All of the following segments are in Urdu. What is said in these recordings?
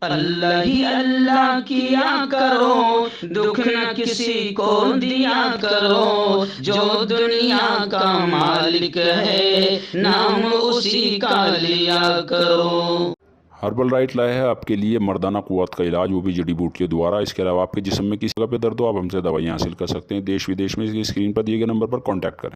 اللہ ہی اللہ کیا کرو، دکھ نہ کسی کو دیا کرو، جو دنیا کا مالک ہے نام اسی کا لیا کرو۔ ہربل رائٹ لائے ہے آپ کے لیے مردانہ قوت کا علاج، وہ بھی جڑی بوٹیوں دوارا۔ اس کے علاوہ آپ کے جسم میں کسی جگہ پہ درد ہو، آپ ہم سے دوائیاں حاصل کر سکتے ہیں دیش ودیش میں۔ اسکرین پر دیے گئے نمبر پر کانٹیکٹ کریں۔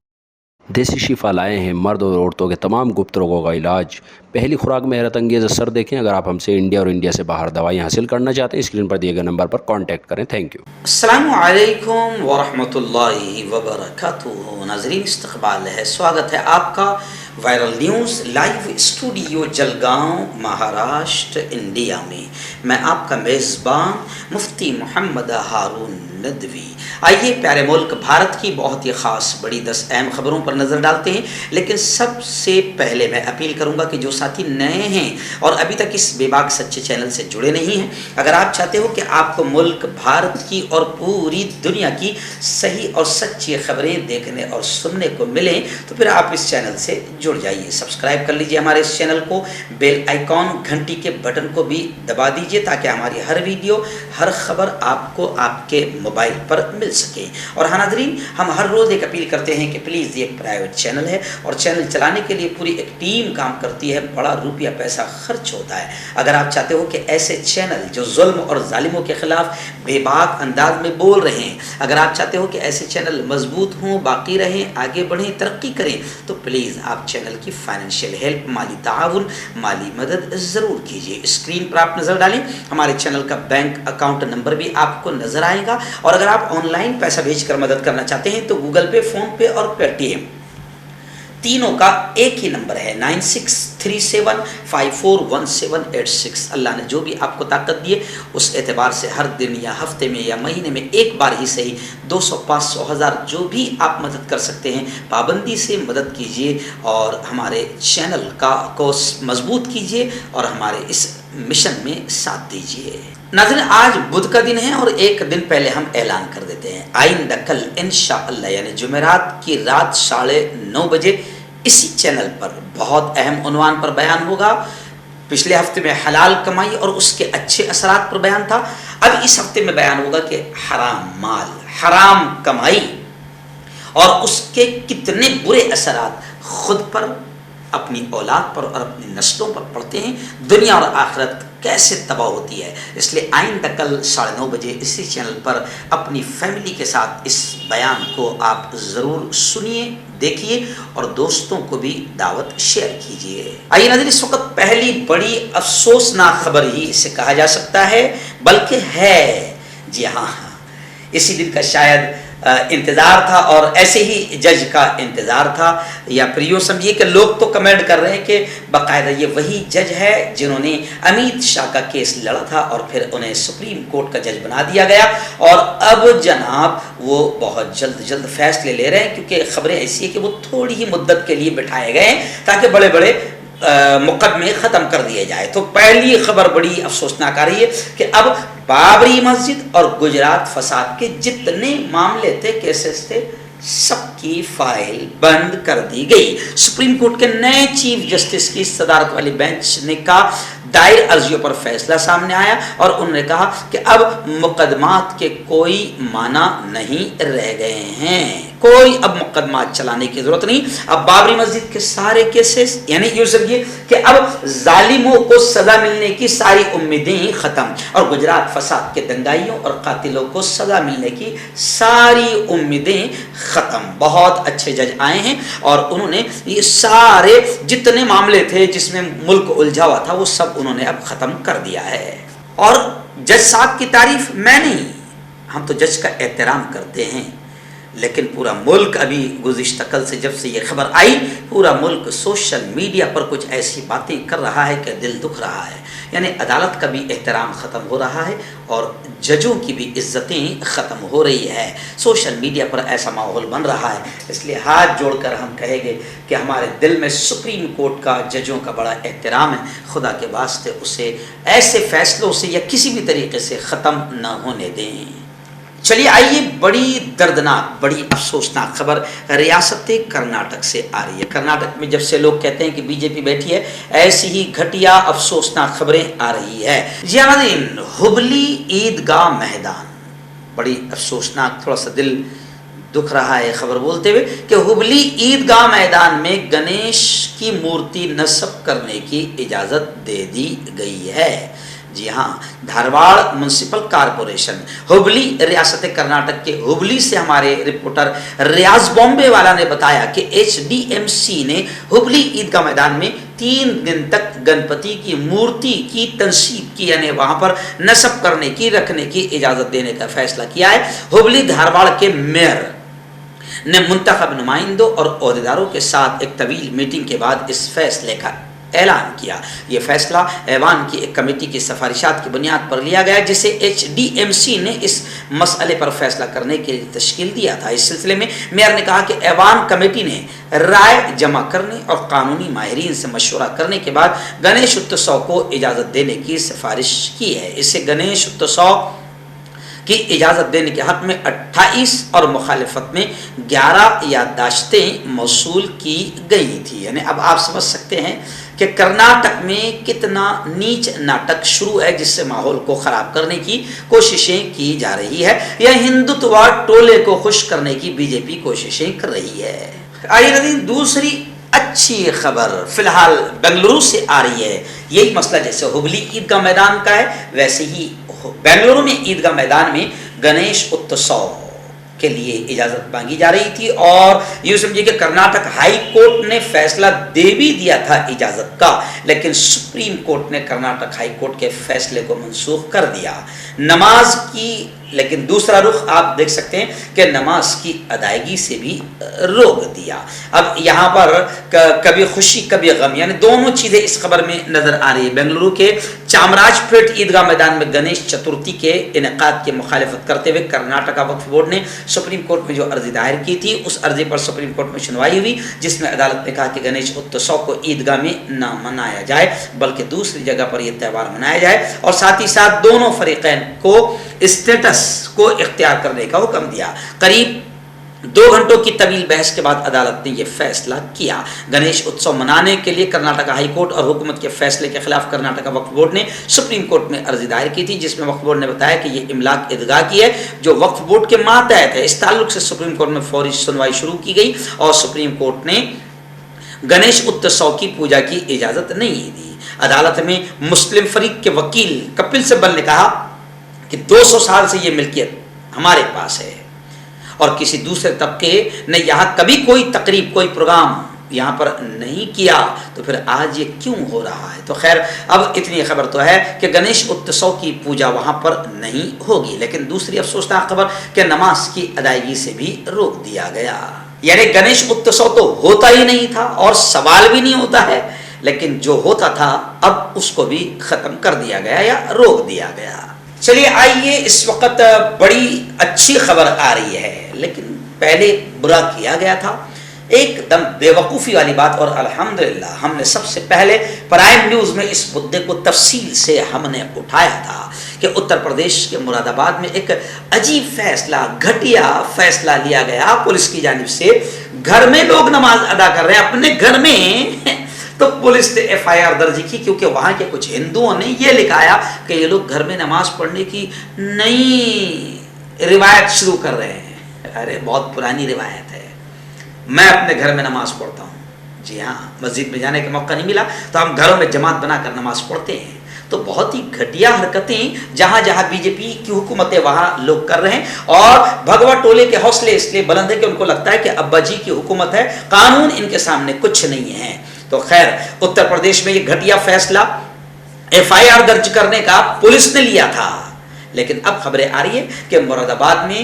دیسی شفا لائے ہیں مرد اور عورتوں کے تمام گپت روگوں کا علاج۔ پہلی خوراک میں حیرت انگیز اثر دیکھیں۔ اگر آپ ہم سے انڈیا اور انڈیا سے باہر دوائیں حاصل کرنا چاہتے ہیں، اسکرین پر دیے گئے نمبر پر کانٹیکٹ کریں۔ Thank you. السلام علیکم ورحمۃ اللہ وبرکاتہ۔ ناظرین، استقبال ہے، سواگت ہے آپ کا viral news live studio Jalgaon, Maharashtra, India میں۔ میں آپ کا میزبان مفتی محمد ہارون ندوی۔ آئیے پیارے ملک بھارت کی بہت ہی خاص بڑی 10 اہم خبروں پر نظر ڈالتے ہیں، لیکن سب سے پہلے میں اپیل کروں گا کہ جو ساتھی نئے ہیں اور ابھی تک اس بے باک سچے چینل سے جڑے نہیں ہیں، اگر آپ چاہتے ہو کہ آپ کو ملک بھارت کی اور پوری دنیا کی صحیح اور سچی خبریں دیکھنے اور سننے کو ملیں، تو پھر آپ اس چینل سے جڑ جائیے۔ سبسکرائب کر لیجئے ہمارے اس چینل کو، بیل آئیکن گھنٹی کے بٹن کو بھی دبا دیجئے تاکہ ہماری ہر ویڈیو، ہر خبر آپ کو آپ کے موبائل پر مل سکے۔ اور ہاں ناظرین، ہم ہر روز ایک اپیل کرتے ہیں کہ پلیز یہ ایک پرائیویٹ چینل ہے اور چینل چلانے کے لیے پوری ایک ٹیم کام کرتی ہے، بڑا روپیہ پیسہ خرچ ہوتا ہے۔ اگر آپ چاہتے ہو کہ ایسے چینل جو ظلم اور ظالموں کے خلاف بے باک انداز میں بول رہے ہیں، اگر آپ چاہتے ہو کہ ایسے چینل مضبوط ہوں، باقی رہیں، آگے بڑھیں، ترقی کریں، تو پلیز آپ چینل کی فائنینشیل ہیلپ، مالی تعاون، مالی مدد ضرور کیجیے۔ اسکرین پر آپ نظر ڈالیں، ہمارے چینل کا بینک اکاؤنٹ نمبر بھی آپ کو نظر آئے گا، اور اگر آپ آن لائن پیسہ بھیج کر مدد کرنا چاہتے ہیں تو گوگل پے، فون پے اور پے ٹی ایم تینوں کا ایک ہی نمبر ہے، 9637541786۔ اللہ نے جو بھی آپ کو طاقت دی ہے، اس اعتبار سے ہر دن یا ہفتے میں یا مہینے میں ایک بار ہی صحیح 200، 500، 1000 جو بھی آپ مدد کر سکتے ہیں، پابندی سے مدد کیجیے اور ہمارے چینل کو مضبوط کیجیے اور ہمارے اس مشن میں ساتھ دیجیے۔ ناظرین، آج بدھ کا دن ہے اور ایک دن پہلے ہم اعلان کر دیتے ہیں، آئندہ کل انشاءاللہ یعنی جمعرات کی رات 9:30 بجے اسی چینل پر بہت اہم عنوان پر بیان ہوگا۔ پچھلے ہفتے میں حلال کمائی اور اس کے اچھے اثرات پر بیان تھا، اب اس ہفتے میں بیان ہوگا کہ حرام مال، حرام کمائی اور اس کے کتنے برے اثرات خود پر، اپنی اولاد پر اور اپنی نسلوں پر پڑتے ہیں، دنیا اور آخرت کیسے تباہ ہوتی ہے۔ اس لیے آئندہ کل 9:30 بجے اسی چینل پر اپنی فیملی کے ساتھ اس بیان کو آپ ضرور سنیے، دیکھیے اور دوستوں کو بھی دعوت شیئر کیجیے۔ آئیے ناظرین، اس وقت پہلی بڑی افسوسناک خبر ہی اسے کہا جا سکتا ہے، بلکہ ہے، جی ہاں، اسی دن کا شاید انتظار تھا اور ایسے ہی جج کا انتظار تھا، یا پھر یوں سمجھیے کہ لوگ تو کمنٹ کر رہے ہیں کہ باقاعدہ یہ وہی جج ہے جنہوں نے امیت شاہ کا کیس لڑا تھا اور پھر انہیں سپریم کورٹ کا جج بنا دیا گیا، اور اب جناب وہ بہت جلد فیصلے لے رہے ہیں، کیونکہ خبریں ایسی ہیں کہ وہ تھوڑی ہی مدت کے لیے بٹھائے گئے ہیں تاکہ بڑے بڑے مقدمے ختم کر دیے جائے۔ تو پہلی خبر بڑی افسوسناک آ رہی ہے کہ اب بابری مسجد اور گجرات فساد کے جتنے معاملے تھے، کیسز تھے، سب کی فائل بند کر دی گئی۔ سپریم کورٹ کے نئے چیف جسٹس کی صدارت والی بینچ نے کہا، دائر عرضیوں پر فیصلہ سامنے آیا اور انہوں نے کہا کہ اب مقدمات کے کوئی معنی نہیں رہ گئے ہیں، کوئی اب مقدمات چلانے کی ضرورت نہیں۔ اب بابری مسجد کے سارے کیسز، یعنی یہ سمجھیے کہ اب ظالموں کو سزا ملنے کی ساری امیدیں ختم، اور گجرات فساد کے دنگائیوں اور قاتلوں کو سزا ملنے کی ساری امیدیں ختم۔ بہت اچھے جج آئے ہیں اور انہوں نے یہ سارے جتنے معاملے تھے جس میں ملک الجھا ہوا تھا، وہ سب انہوں نے اب ختم کر دیا ہے۔ اور جج صاحب کی تعریف میں نہیں، ہم تو جج کا احترام کرتے ہیں، لیکن پورا ملک ابھی گزشتہ کل سے جب سے یہ خبر آئی، پورا ملک سوشل میڈیا پر کچھ ایسی باتیں کر رہا ہے کہ دل دکھ رہا ہے۔ یعنی عدالت کا بھی احترام ختم ہو رہا ہے اور ججوں کی بھی عزتیں ختم ہو رہی ہے، سوشل میڈیا پر ایسا ماحول بن رہا ہے۔ اس لیے ہاتھ جوڑ کر ہم کہیں گے کہ ہمارے دل میں سپریم کورٹ کا، ججوں کا بڑا احترام ہے، خدا کے واسطے اسے ایسے فیصلوں سے یا کسی بھی طریقے سے ختم نہ ہونے دیں۔ چلیے آئیے بڑی دردناک بڑی افسوسناک خبر ریاست کرناٹک سے آ رہی ہے. کرناٹک میں جب سے لوگ کہتے ہیں کہ بی جے پی بیٹھی ہے ایسی ہی گھٹیا افسوسناک خبریں آ رہی ہے. جی ناظرین، ہبلی عیدگاہ میدان، بڑی افسوسناک، تھوڑا سا دل دکھ رہا ہے خبر بولتے ہوئے کہ ہبلی عیدگاہ میدان میں گنیش کی مورتی نصب کرنے کی اجازت دے دی گئی ہے. جی ہاں، دھارواڑ میونسپل کارپوریشن ہبلی ریاست کرناٹک کے ہبلی سے ہمارے رپورٹر ریاض بامبے والا نے بتایا کہ HDMC نے ہبلی عیدگاہ میدان میں 3 دن تک گنپتی کی مورتی کی تنصیب کی، یعنی وہاں پر نصب کرنے کی رکھنے کی اجازت دینے کا فیصلہ کیا ہے. ہبلی دھارواڑ کے میئر نے منتخب نمائندوں اور عہدیداروں کے ساتھ ایک طویل میٹنگ کے بعد اس فیصلے کا اعلان کیا. یہ فیصلہ ایوان کی ایک کمیٹی کی سفارشات کی بنیاد پر لیا گیا جسے HDMC نے اس مسئلے پر فیصلہ کرنے کے لیے تشکیل دیا تھا. اس سلسلے میں میئر نے کہا کہ ایوان کمیٹی نے رائے جمع کرنے اور قانونی ماہرین سے مشورہ کرنے کے بعد گنیش اتسو کو اجازت دینے کی سفارش کی ہے. اسے گنیش اتسو کی اجازت دینے کے حق میں 28 اور مخالفت میں 11 یادداشتیں موصول کی گئی تھی. یعنی اب آپ سمجھ سکتے ہیں کہ کرناٹک میں کتنا نیچ ناٹک شروع ہے جس سے ماحول کو خراب کرنے کی کوششیں کی جا رہی ہے، یا ہندوتوا ٹولے کو خوش کرنے کی بی جے پی کوششیں کر رہی ہے. آئیے دوسری اچھی خبر فی الحال بنگلورو سے آ رہی ہے. یہی مسئلہ جیسے ہبلی عیدگاہ میدان کا ہے ویسے ہی بنگلورو میں عیدگاہ میدان میں گنیش اتسو کے لیے اجازت مانگی جا رہی تھی، اور یہ سمجھیے کہ کرناٹک ہائی کورٹ نے فیصلہ دے بھی دیا تھا اجازت کا، لیکن سپریم کورٹ نے کرناٹک ہائی کورٹ کے فیصلے کو منسوخ کر دیا. نماز کی لیکن دوسرا رخ آپ دیکھ سکتے ہیں کہ نماز کی ادائیگی سے بھی روک دیا. اب یہاں پر کبھی خوشی کبھی غم، یعنی دونوں چیزیں اس خبر میں نظر آ رہی ہے. بنگلورو کے چامراج پیٹ عیدگاہ میدان میں گنیش چترتھی کے انعقاد کی مخالفت کرتے ہوئے کرناٹکا وقف بورڈ نے سپریم کورٹ میں جو عرضی دائر کی تھی اس عرضی پر سپریم کورٹ میں سنوائی ہوئی، جس میں عدالت نے کہا کہ گنیش اتسو کو عیدگاہ میں نہ منایا جائے بلکہ دوسری جگہ پر یہ تہوار منایا جائے، اور ساتھ ہی ساتھ دونوں فریقین کو اسٹیٹس کو اختیار کرنے کا حکم دیا. قریب 2 گھنٹوں کی طویل بحث کے بعد عدالت نے یہ فیصلہ کیا. گنیش اتسو منانے کے لیے کرناٹکا ہائی کورٹ اور حکومت کے فیصلے کے خلاف کرناٹکا وقف بورڈ نے سپریم کورٹ میں عرضی دائر کی تھی، جس میں وقف بورڈ نے بتایا کہ یہ املاک عیدگاہ کی ہے جو وقف بورڈ کے ماتحت ہے. اس تعلق سے سپریم کورٹ میں فوری سنوائی شروع کی گئی اور سپریم کورٹ نے گنیش اتسو کی پوجا کی اجازت نہیں دی. عدالت میں مسلم فریق کے وکیل کپل سبل نے کہا کہ 200 سال سے یہ ملکیت ہمارے پاس ہے اور کسی دوسرے طبقے نے یہاں کبھی کوئی تقریب کوئی پروگرام یہاں پر نہیں کیا، تو پھر آج یہ کیوں ہو رہا ہے. تو خیر اب اتنی خبر تو ہے کہ گنیش اتسو کی پوجا وہاں پر نہیں ہوگی، لیکن دوسری افسوسناک خبر کہ نماز کی ادائیگی سے بھی روک دیا گیا. یعنی گنیش اتسو تو ہوتا ہی نہیں تھا اور سوال بھی نہیں ہوتا ہے، لیکن جو ہوتا تھا اب اس کو بھی ختم کر دیا گیا یا روک دیا گیا. چلیے آئیے اس وقت بڑی اچھی خبر آ رہی ہے، لیکن پہلے برا کیا گیا تھا، ایک دم بے وقوفی والی بات، اور الحمدللہ ہم نے سب سے پہلے پرائم نیوز میں اس مدعے کو تفصیل سے ہم نے اٹھایا تھا کہ اتر پردیش کے مراد آباد میں ایک عجیب فیصلہ، گھٹیا فیصلہ لیا گیا پولیس کی جانب سے. گھر میں لوگ نماز ادا کر رہے ہیں اپنے گھر میں، تو پولیس نے FIR درج کی کیونکہ وہاں کے کچھ ہندوؤں نے یہ لکھایا کہ یہ لوگ گھر میں نماز پڑھنے کی نئی روایت شروع کر رہے ہیں. ارے بہت پرانی روایت ہے، میں اپنے گھر میں نماز پڑھتا ہوں. جی ہاں، مسجد میں جانے کا موقع نہیں ملا تو ہم گھروں میں جماعت بنا کر نماز پڑھتے ہیں. تو بہت ہی گھٹیا حرکتیں جہاں جہاں بی جے پی کی حکومت ہے وہاں لوگ کر رہے ہیں، اور بھگوا ٹولے کے حوصلے اس لیے بلند ہے کہ ان کو لگتا ہے کہ ابا جی کی حکومت ہے، قانون ان کے سامنے کچھ نہیں ہے. تو خیر اتر پردیش میں یہ گھٹیا فیصلہ FIR درج کرنے کا پولیس نے لیا تھا، لیکن اب خبریں آ رہی ہے کہ مراد آباد میں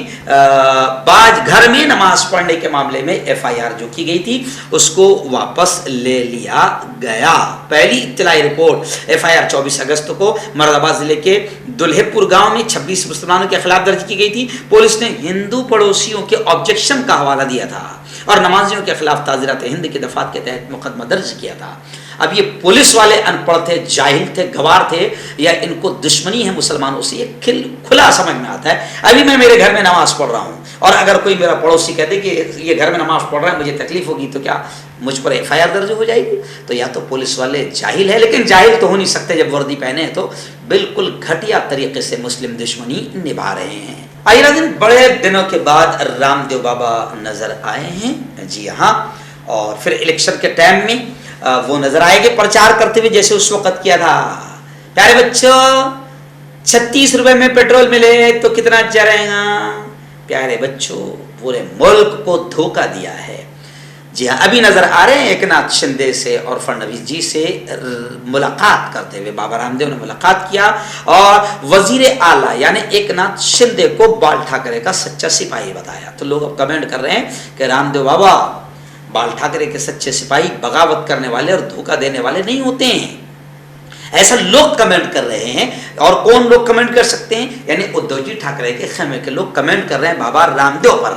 باج گھر میں نماز پڑھنے کے معاملے میں FIR جو کی گئی تھی اس کو واپس لے لیا گیا. پہلی اطلاعی رپورٹ FIR 24 اگست کو مراد آباد ضلع کے دلہے پور گاؤں میں 26 مسلمانوں کے خلاف درج کی گئی تھی. پولیس نے ہندو پڑوسیوں کے آبجیکشن کا حوالہ دیا تھا اور نمازیوں کے خلاف تعزیرات ہند کی دفعات کے تحت مقدمہ درج کیا تھا. اب یہ پولیس والے ان پڑھ تھے، جاہل تھے، گوار تھے، یا ان کو دشمنی ہے مسلمانوں سے، یہ کھلا سمجھ میں آتا ہے۔ ابھی میں میرے گھر میں نماز پڑھ رہا ہوں اور اگر کوئی میرا پڑوسی کہتے کہ یہ گھر میں نماز پڑھ رہا ہے مجھے تکلیف ہوگی تو کیا مجھ پر FIR درج ہو جائے گی؟ تو یا تو پولیس والے جاہل ہے، لیکن جاہل تو ہو نہیں سکتے جب وردی پہنے ہیں، تو بالکل گھٹیا طریقے سے مسلم دشمنی نبھا رہے ہیں۔ آئرہ دن بڑے دنوں کے بعد رام دیو بابا نظر آئے ہیں، جی ہاں، اور پھر الیکشن کے ٹائم میں وہ نظر آئے گے پرچار کرتے ہوئے جیسے اس وقت کیا تھا۔ پیارے بچوں 36 روپے میں پیٹرول ملے تو کتنا چلے گا؟ پیارے بچوں پورے ملک کو دھوکہ دیا ہے۔ جی ہاں، ابھی نظر آ رہے ہیں ایک ناتھ شندے سے اور فڈنویس جی سے ملاقات کرتے ہوئے، بابا رام دیو نے ملاقات کیا اور وزیر اعلیٰ یعنی ایک ناتھ شندے کو بال ٹھاکرے کا سچا سپاہی بتایا۔ تو لوگ اب کمنٹ کر رہے ہیں کہ رام دیو بابا بال ٹھاکرے کے سچے سپاہی بغاوت کرنے والے اور دھوکہ دینے والے نہیں ہوتے ہیں، ایسا لوگ کمنٹ کر رہے ہیں۔ اور کون لوگ کمنٹ کر سکتے ہیں؟ یعنی ادھو جی ٹھاکرے کے خیمے کے لوگ کمنٹ کر رہے ہیں بابا رام دیو پر،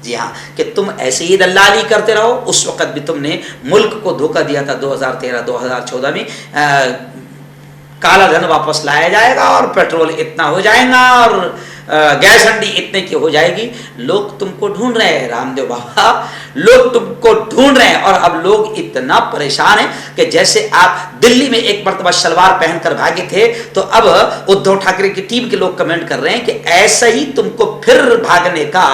جی ہاں، کہ تم ایسے ہی دلالی کرتے رہو، اس وقت بھی تم نے ملک کو دھوکہ دیا تھا 2013-2014 میں، کالا دھن واپس لایا جائے گا اور پیٹرول اتنا ہو جائے گا اور گیس ہنڈی اتنے کی ہو جائے گی۔ لوگ تم کو ڈھونڈ رہے ہیں رام دیو بابا، لوگ تم کو ڈھونڈ رہے ہیں، اور اب لوگ اتنا پریشان ہیں کہ جیسے آپ دلی میں ایک مرتبہ شلوار پہن کر بھاگے تھے تو اب ادھو ٹھاکرے کی ٹیم کے لوگ کمنٹ کر رہے ہیں کہ ایسا ہی تم کو پھر بھاگنے کا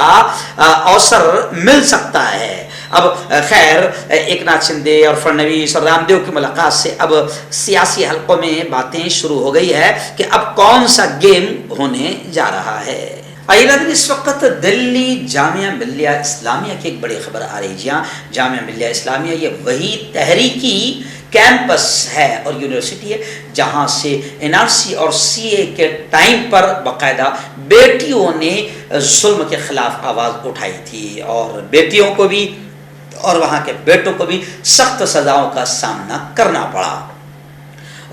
اوسر مل سکتا ہے۔ اب خیر ایک ناتھ شندے اور فڈنویس اور رام دیو کی ملاقات سے اب سیاسی حلقوں میں باتیں شروع ہو گئی ہے کہ اب کون سا گیم ہونے جا رہا ہے۔ اس وقت دلی جامعہ ملیہ اسلامیہ کی ایک بڑی خبر آ رہی ہے۔ ہاں، جامعہ ملیہ اسلامیہ یہ وہی تحریکی کیمپس ہے اور یونیورسٹی ہے جہاں سے NRC اور CA کے ٹائم پر باقاعدہ بیٹیوں نے ظلم کے خلاف آواز اٹھائی تھی، اور بیٹیوں کو بھی اور وہاں کے بیٹوں کو بھی سخت سزاؤں کا سامنا کرنا پڑا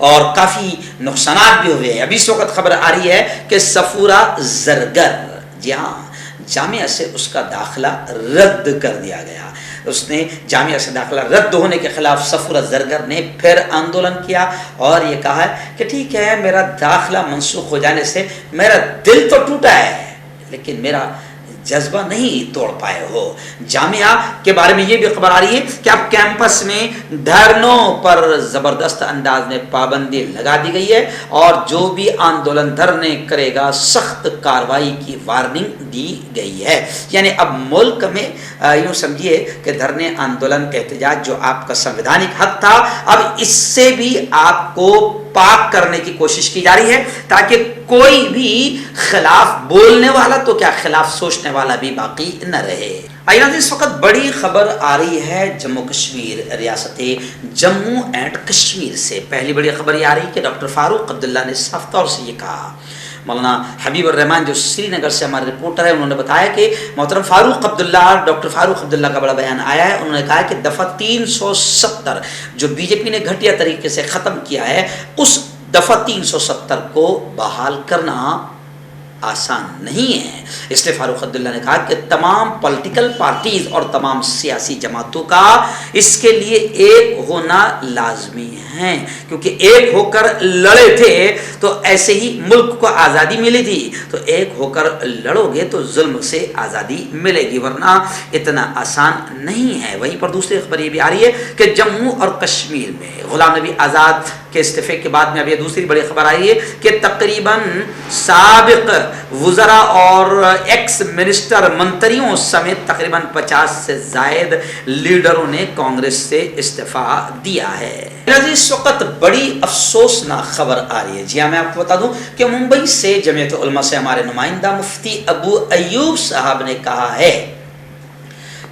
اور کافی نقصانات بھی ہوئے ہیں۔ ابھی اس وقت خبر آ رہی ہے کہ صفورہ زرگر، جی ہاں، جامعہ سے اس کا داخلہ رد کر دیا گیا۔ اس نے جامعہ سے داخلہ رد ہونے کے خلاف صفورہ زرگر نے پھر آندولن کیا اور یہ کہا کہ ٹھیک ہے میرا داخلہ منسوخ ہو جانے سے میرا دل تو ٹوٹا ہے لیکن میرا جذبہ نہیں توڑ پائے ہو۔ جامعہ کے بارے میں یہ بھی خبر آ رہی ہے کہ اب کیمپس میں دھرنوں پر زبردست انداز میں پابندی لگا دی گئی ہے اور جو بھی آندولن دھرنے کرے گا سخت کارروائی کی وارننگ دی گئی ہے۔ یعنی اب ملک میں یوں سمجھیے کہ دھرنے، آندولن، احتجاج جو آپ کا سنویدھانک حق تھا، اب اس سے بھی آپ کو پاک کرنے کی کوشش کی جا رہی ہے تاکہ کوئی بھی خلاف بولنے والا تو کیا خلاف سوچنے والا بھی باقی نہ رہے۔ اس وقت بڑی خبر آ رہی ہے جموں کشمیر، ریاست جموں اینڈ کشمیر سے۔ پہلی بڑی خبر یہ آ رہی ہے کہ ڈاکٹر فاروق عبداللہ نے صاف طور سے یہ کہا، مولانا حبیب الرحمان جو سری نگر سے ہمارے رپورٹر ہیں انہوں نے بتایا کہ محترم فاروق عبداللہ، ڈاکٹر فاروق عبداللہ کا بڑا بیان آیا ہے۔ انہوں نے کہا کہ دفعہ 370 جو BJP نے گھٹیا طریقے سے ختم کیا ہے، اس دفعہ 370 کو بحال کرنا آسان نہیں ہے۔ اس لیے فاروق عبداللہ نے کہا کہ تمام پولیٹیکل پارٹیز اور تمام سیاسی جماعتوں کا اس کے لیے ایک ہونا لازمی ہے، کیونکہ ایک ہو کر لڑے تھے تو ایسے ہی ملک کو آزادی ملی تھی، تو ایک ہو کر لڑو گے تو ظلم سے آزادی ملے گی، ورنہ اتنا آسان نہیں ہے۔ وہیں پر دوسری خبر یہ بھی آ رہی ہے کہ جموں اور کشمیر میں غلام نبی آزاد کے استعفے کے بعد میں اب یہ دوسری بڑی خبر آئی ہے کہ تقریباً سابق وزراء اور ایکس منسٹر منتریوں سمیت تقریباً 50 سے زائد لیڈروں نے کانگریس سے استعفیٰ دیا ہے۔ اس وقت بڑی افسوسناک خبر آ رہی ہے۔ جی ہاں، میں آپ کو بتا دوں کہ ممبئی سے جمعیت علماء سے ہمارے نمائندہ مفتی ابو ایوب صاحب نے کہا ہے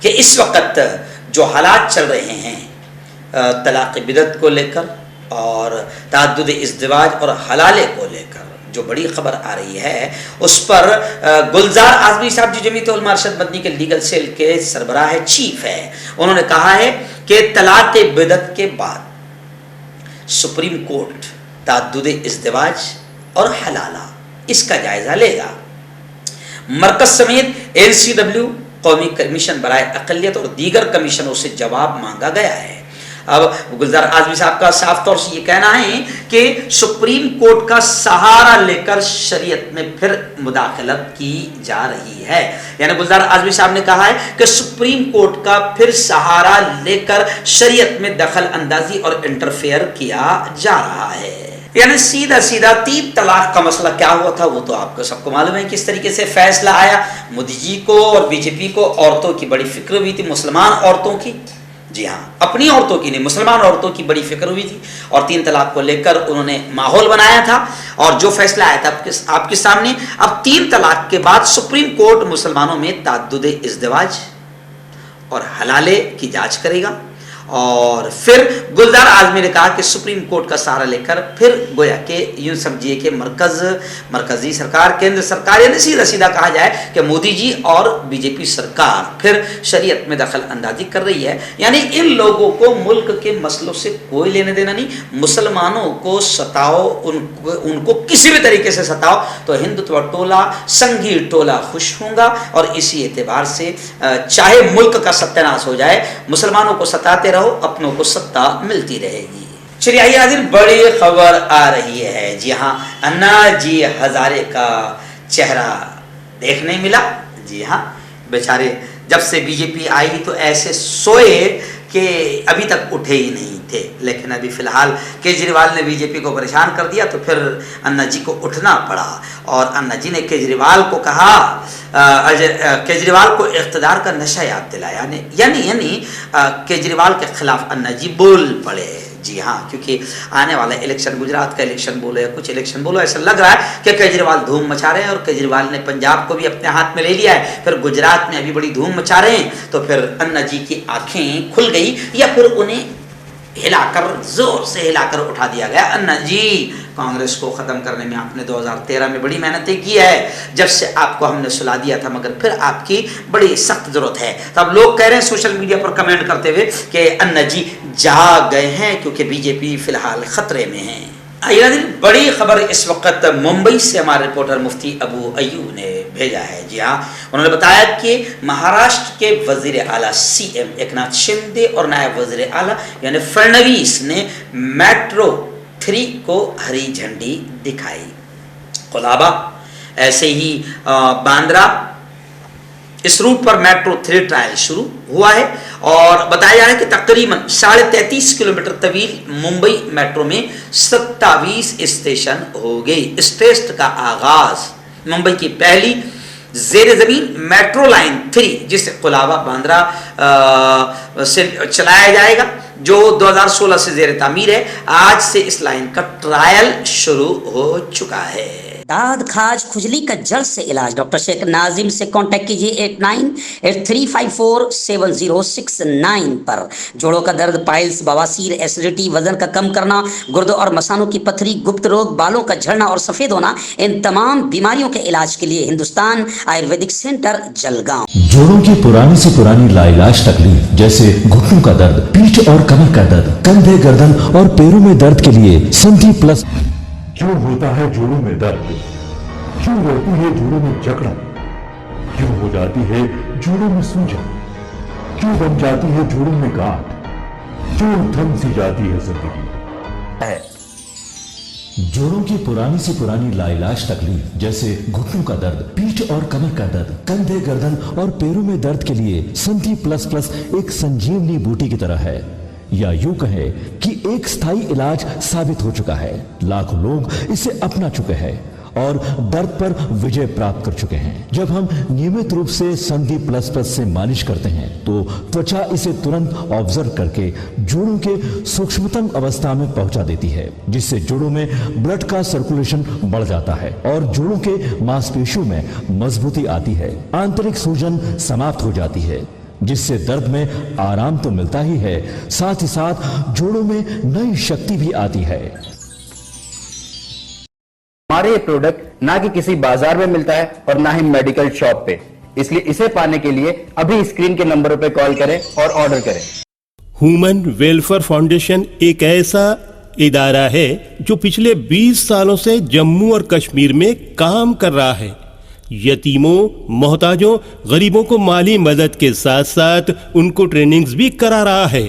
کہ اس وقت جو حالات چل رہے ہیں طلاق بدعت کو لے کر اور تعدد ازدواج اور حلالے کو لے کر جو بڑی خبر آ رہی ہے اس پر گلزار اعظمی صاحب جو جمعیت علماء ارشد مدنی کے لیگل سیل کے سربراہ چیف ہے، انہوں نے کہا ہے کہ طلاق بدعت کے بعد سپریم کورٹ تعدد ازدواج اور حلالہ اس کا جائزہ لے گا۔ مرکز سمیت LCW، قومی کمیشن برائے اقلیت اور دیگر کمیشنوں سے جواب مانگا گیا ہے۔ اب گلزار اعظمی صاحب کا صاف طور سے یہ کہنا ہے کہ سپریم کورٹ کا سہارا لے کر شریعت میں پھر مداخلت کی جا رہی ہے. یعنی گلزار اعظمی صاحب نے کہا ہے کہ سپریم کورٹ کا پھر سہارا لے کر شریعت میں دخل اندازی اور انٹرفیئر کیا جا رہا ہے. یعنی سیدھا سیدھا 3 طلاق کا مسئلہ کیا ہوا تھا وہ تو آپ کو سب کو معلوم ہے کس طریقے سے فیصلہ آیا. مودی جی کو اور بی جے پی کو عورتوں کی بڑی فکر ہوئی تھی, مسلمان عورتوں کی, جی ہاں اپنی عورتوں کی نہیں, مسلمان عورتوں کی بڑی فکر ہوئی تھی, اور 3 طلاق کو لے کر انہوں نے ماحول بنایا تھا, اور جو فیصلہ آیا تھا آپ کے سامنے. اب 3 طلاق کے بعد سپریم کورٹ مسلمانوں میں تعدد ازدواج اور حلالے کی جانچ کرے گا. اور پھر گلزار اعظمی نے کہا کہ سپریم کورٹ کا سہارا لے کر پھر گویا کہ یوں سمجھیے کہ مرکزی سرکار, کیندر سرکار, یعنی سیدھا سیدھا کہا جائے کہ مودی جی اور بی جے پی سرکار پھر شریعت میں دخل اندازی کر رہی ہے. یعنی ان لوگوں کو ملک کے مسئلوں سے کوئی لینے دینا نہیں. مسلمانوں کو ستاؤ, ان کو کسی بھی طریقے سے ستاؤ تو ہندوتوا ٹولہ, سنگھی ٹولہ خوش ہوں گا, اور اسی اعتبار سے چاہے ملک کا ستیہ ناش ہو جائے, مسلمانوں کو ستاتے اپنوں کو ستا ملتی رہے گی. چلیے آئیے حاضر, بڑی خبر آ رہی ہے. جی ہاں, انا جی ہزارے کا چہرہ دیکھنے ملا. جی ہاں, بیچارے جب سے بی جے پی آئی تو ایسے سوئے کہ ابھی تک اٹھے ہی نہیں تھے, لیکن ابھی فی الحال کیجریوال نے بی جے پی کو پریشان کر دیا تو پھر انا جی کو اٹھنا پڑا, اور انا جی نے کیجریوال کو کہا, کیجریوال کو اقتدار کا نشہ یاد دلایا, یعنی کیجریوال کے خلاف انا جی بول پڑے. جی ہاں, کیونکہ آنے والا الیکشن, گجرات کا الیکشن بولو یا کچھ الیکشن بولو, ایسا لگ رہا ہے کہ کیجریوال دھوم مچا رہے ہیں, اور کیجریوال نے پنجاب کو بھی اپنے ہاتھ میں لے لیا ہے, پھر گجرات میں ابھی بڑی دھوم مچا رہے ہیں. تو پھر انا جی کی آنکھیں کھل گئی, یا پھر انہیں ہلا کر, زور سے ہلا کر اٹھا دیا گیا. انا جی, کانگریس کو ختم کرنے میں آپ نے 2013 میں بڑی محنتیں کی ہے, جب سے آپ کو ہم نے سلا دیا تھا, مگر پھر آپ کی بڑی سخت ضرورت ہے. تو اب لوگ کہہ رہے ہیں سوشل میڈیا پر کمنٹ کرتے ہوئے کہ انا جی جاگ گئے ہیں کیونکہ بی جے پی فی الحال خطرے میں ہیں. بڑی خبر اس وقت ممبئی سے ہمارے رپورٹر مفتی ابو ایوب نے بھیجا ہے. جی ہاں, انہوں نے بتایا کہ مہاراشٹر کے وزیر اعلیٰ سی ایم ایکناتھ شندے اور نائب وزیر اعلیٰ یعنی فرنویس نے میٹرو 3 کو ہری جھنڈی دکھائی. قلابہ, ایسے ہی باندرا, اس روٹ پر میٹرو 3 ٹرائل شروع ہوا ہے, اور بتایا جا رہا ہے کہ تقریباً 33.5 کلومیٹر طویل ممبئی میٹرو میں 27 اسٹیشن ہو گئے. اس ٹیسٹ کا آغاز ممبئی کی پہلی زیر زمین میٹرو لائن 3 جسے قلابہ باندرا سے چلایا جائے گا, جو 2016 سے زیر تعمیر ہے. آج سے اس لائن کا ٹرائل شروع ہو چکا ہے. داد کھاج کھجلی کا جلد سے علاج ڈاکٹر شیخ ناظم سے کانٹیکٹ کیجیے 8983547069 پر. جوڑوں کا درد, پائلز, بواسیر, ایسیڈیٹی, وزن کا کم کرنا, گردوں اور مثانوں کی پتھری, گپت روگ, بالوں کا جھڑنا اور سفید ہونا, ان تمام بیماریوں کے علاج کے لیے ہندوستان آیورویدک سینٹر جلگاؤں. جوڑوں کی پرانی سے پرانی لاعلاج تکلیف جیسے گھٹنوں کا درد, پیٹھ اور کمر کا درد, کندھے, گردن اور پیروں میں درد کے لیے سنٹی پلس. کیوں ہوتا ہے جوڑوں میں درد؟ کیوں رہتی ہے جوڑوں میں جکڑن؟ کیوں ہو جاتی ہے جوڑوں میں سوجن؟ کیوں بن جاتی ہے جوڑوں میں گاٹھ؟ کیوں تھم سی جاتی ہے زندگی؟ جوڑوں کی پرانی سے پرانی لاعلاج تکلیف جیسے گھٹنوں کا درد, پیٹھ اور کمر کا درد, کندھے, گردن اور پیروں میں درد کے لیے سنٹی پلس پلس ایک سنجیونی بوٹی کی طرح ہے, یا یوں کہیں کہ ایک ستھائی علاج ثابت ہو چکا ہے. لاکھوں لوگ اسے اپنا چکے ہیں اور درد پر وجے پراپت کر چکے ہیں. جب ہم نیمت روپ سے سندھی پلس پلس سے مالش کرتے ہیں تو توچا اسے ترنت آبزرو کر کے جوڑوں کے سوکشمتم اوستھا میں پہنچا دیتی ہے, جس سے جوڑوں میں بلڈ کا سرکولیشن بڑھ جاتا ہے اور جوڑوں کے ماس پیشیوں میں مضبوطی آتی ہے. آنترک سوجن سماپت ہو جاتی ہے, جس سے درد میں آرام تو ملتا ہی ہے, ساتھ ہی ساتھ جوڑوں میں نئی شکتی بھی آتی ہے. ہمارے یہ پروڈکٹ نہ کہ کسی بازار میں ملتا ہے اور نہ ہی میڈیکل شاپ پہ, اس لیے اسے پانے کے لیے ابھی اسکرین کے نمبروں پہ کال کریں اور آرڈر کریں. ہیومن ویلفیئر فاؤنڈیشن ایک ایسا ادارہ ہے جو پچھلے 20 سالوں سے جموں اور کشمیر میں کام کر رہا ہے. یتیموں, محتاجوں, غریبوں کو مالی مدد کے ساتھ ساتھ ان کو ٹریننگز بھی کرا رہا ہے